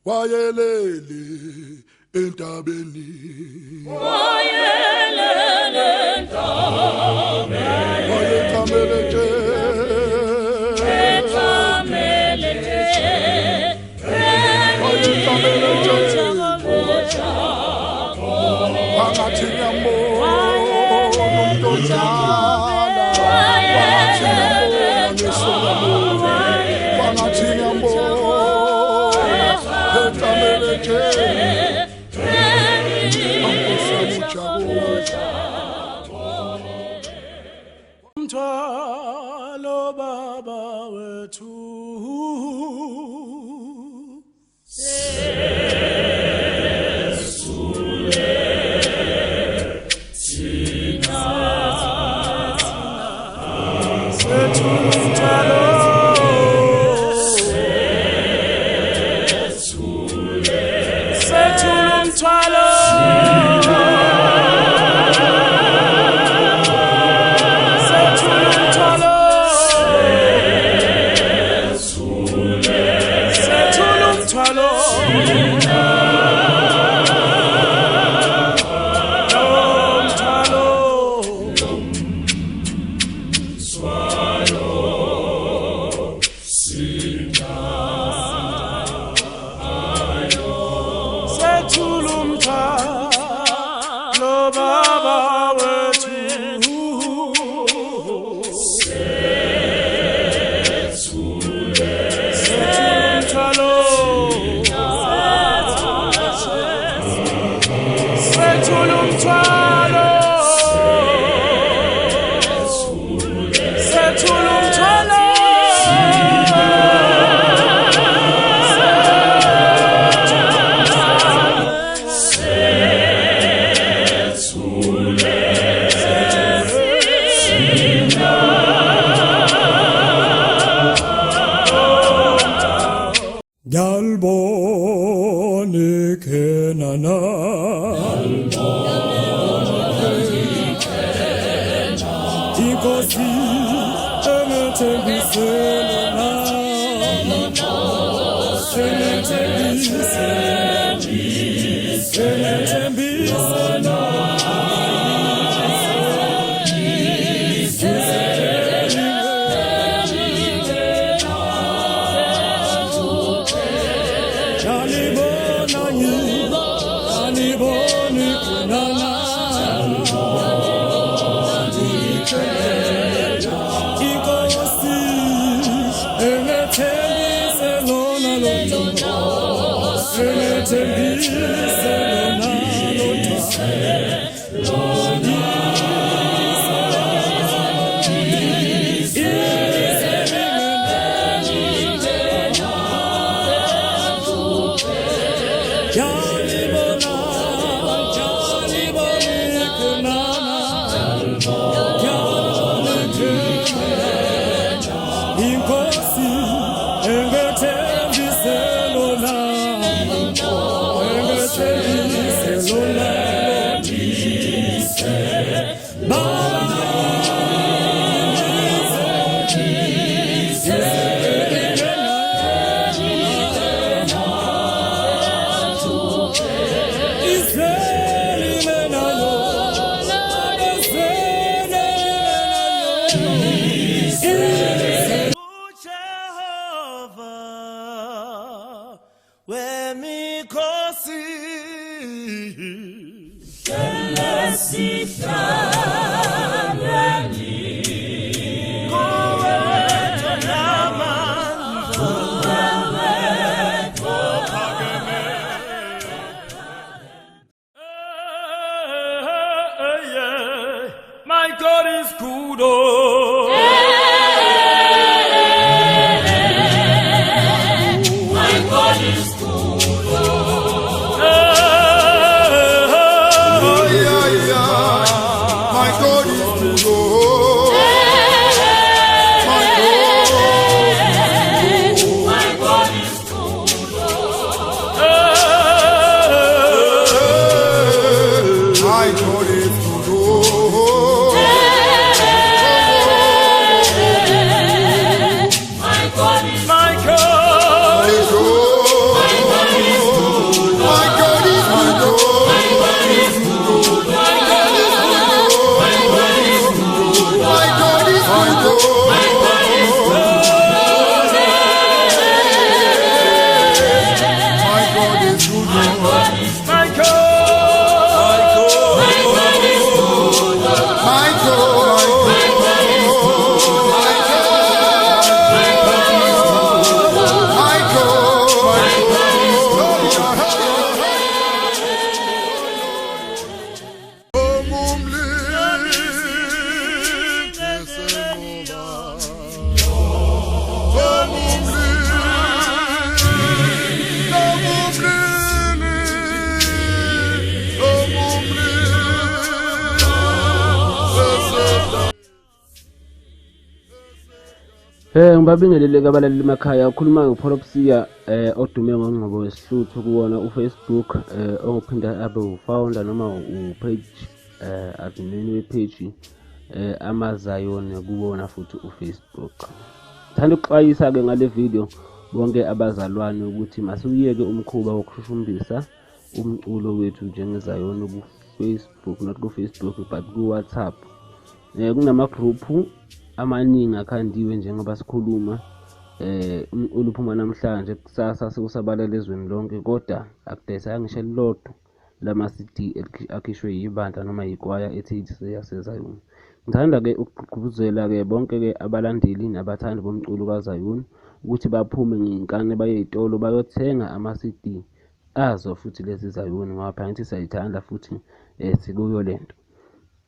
wayelele entabeni wayelele entabeni wayetamelete Wangachinyambo nomdojala Wangachinyambo etamelete Mthwalo baba wethu Galboni kenana Ikosi emetebisena Senetebisena My God is good, oh. My God is good, oh. My God is good, oh. Ngibabingelele-ke abalaleli emakhaya, ukhuluma uPolopsia odume ngongqobo wesihluthu kuwona uFacebook, onguphinda abe u-founder noma u-page admin we-page amaZion kuwona futhi uFacebook. Ngithanda ukuxwayisa-ke ngale video bonke abazalwane ukuthi masiwuyeke umkhuba wokushushumbisa umculo wethu njengeZion ku-Facebook, not ku-Facebook but ku-WhatsApp. Kunamagruphu amaningi akhandiwe njengoba sikhuluma, umculo uphuma namhlanje kusasa sewusabalala ezweni lonke, kodwa akudayisanga ngisho elilodwa lama-CD akhishwe yibandla noma yikwaya ethi yaseZion. Ngithanda-ke ukugqugquzela-ke bonke-ke abalandeli nabathandi bomculo kaZion ukuthi baphume ngenkani baye ey'tolo bayothenga ama-CD azo futhi lezi Zion, ngoba phela ngithi siyayithanda futhi sikuyo lento.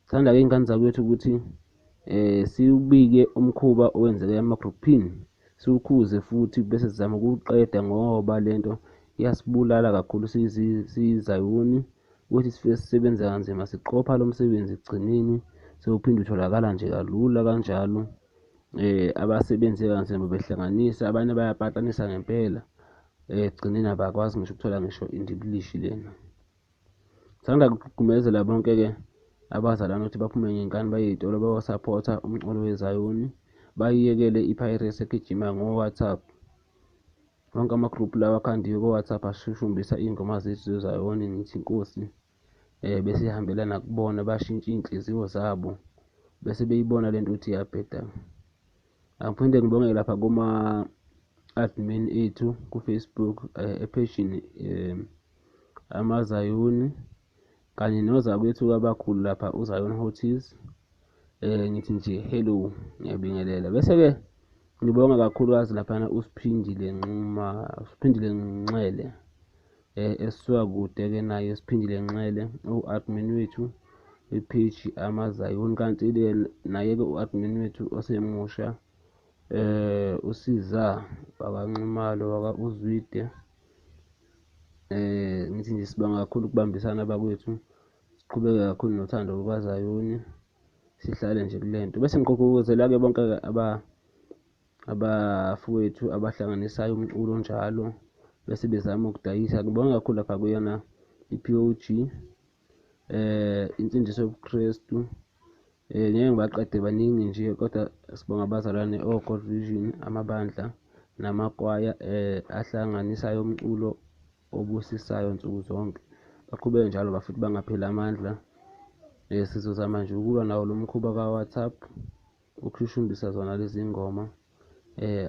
Ngithanda-ke iy'ngane zakwethu ukuthi siwubike umkhuba owenzeke emagruphini, siwukhuze futhi bese sizama ukuwuqeda, ngoba lento iyasibulala kakhulu siyiZion, ukuthi sifike sisebenze kanzima siqopha lo msebenzi ekugcineni sewuphinde utholakala nje kalula kanjalo. Abasebenze kanzima behlanganisa, abanye bayapatanisa ngempela, ekugcineni abakwazi ngisho ukuthola ngisho indibilishi lena. Ngithanda ukugqugqumezela bonke-ke abazalwane ukuthi baphume ngenkani baye ey'tolo bayosaphotha umculo weZion, bayiyekele i-piracy egijima ngo-WhatsApp. Wonke amagruphu lawa akhandiwe ko-WhatsApp ashushumbisa iy'ngoma zethu zeZion. Ngithi inkosi bese ihambelana kubona, bashintshe iy'nhliziyo zabo bese beyibona lento ukuthi iyabheda. Angiphinde ngibonge lapha kuma-admin ethu ku-Facebook, epheshini amaZion, kanye nozakwethu abakhulu lapha uZion Hotties. Ngithi nje hello, ngiyabingelela. Bese-ke ngibonga kakhulukazi laphana uSiphindile Nxele, esisuka kude-ke naye uSiphindile Nxele, u-admin wethu wepage amaZion, kanti-ke naye-ke u-admin wethu osemusha uSiza wakwaNxumalo wakwa-Uzwide. Ngithi nje sibonga kakhulu ukubambisana bakwethu, siqhubeke kakhulu nothando lukaZion, sihlale nje kule nto. Bese ngigqugquzela-ke bonke-ke abafowethu abahlanganisayo umculo njalo bese bezama ukudayisa. Ngibonga kakhulu lapha kuyona i-POG, insindiso yobuKrestu. Ngeke ngibaqede baningi nje, kodwa sibonga abazalwane o-God Vision, amabandla namakwaya ahlanganisayo umculo obusisayo nsuku zonke. Baqhubeke njalo futhi bangapheli amandla. Sizozama nje ukulwa nawo lo mkhuba ka-WhatsApp ukushushumbisa zona lezi ngoma.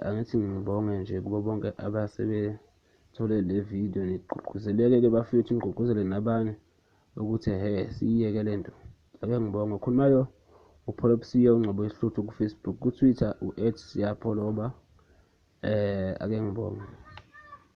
Angithi ngibonge nje kubo bonke abasebethole le video, nigqugquzeleke-ke bafethu, nigqugquzele nabanye ukuthi siyiyeke le nto. Ake ngibonge. Okhulumayo uPolopsia ongqobo wesihluthu ku-Facebook, ku-Twitter u@siyapoloba. Ake ngibonge.